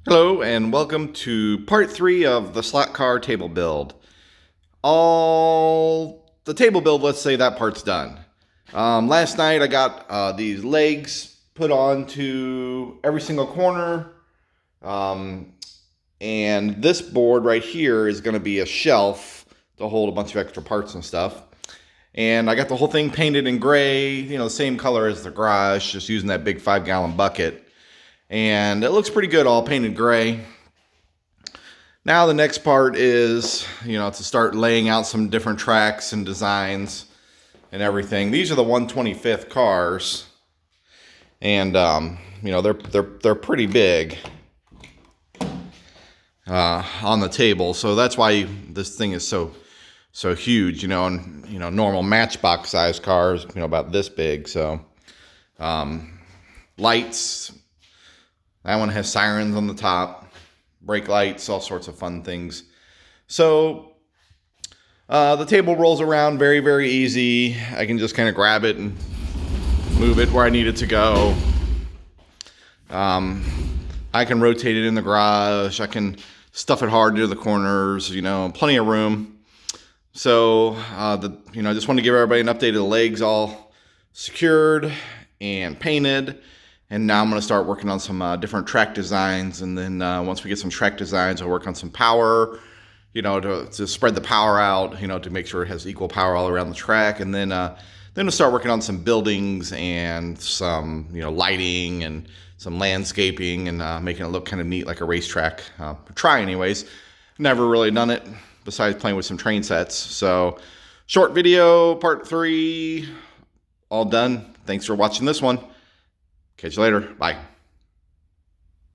Hello and welcome to part 3 of the Slotcar table build. All the table build, let's say that part's done. Last night I got these legs put onto every single corner. And this board right here is going to be a shelf to hold a bunch of extra parts and stuff. And I got the whole thing painted in gray, the same color as the garage, just using that big 5-gallon bucket. And it looks pretty good all painted gray. Now the next part is, to start laying out some different tracks and designs and everything. These are the 125th cars. And, they're pretty big on the table. So that's why this thing is so huge, and, normal Matchbox size cars, about this big. So, lights. That one has sirens on the top, brake lights, all sorts of fun things. So the table rolls around very, very easy. I can just kind of grab it and move it where I need it to go. I can rotate it in the garage. I can stuff it hard near the corners, plenty of room. So, I just want to give everybody an update of the legs all secured and painted. And now I'm going to start working on some different track designs. And then once we get some track designs, I'll work on some power, to spread the power out, to make sure it has equal power all around the track. And then we'll start working on some buildings and some, lighting and some landscaping and making it look kind of neat like a racetrack. Try anyways. Never really done it besides playing with some train sets. So short video, part 3, all done. Thanks for watching this one. Catch you later. Bye.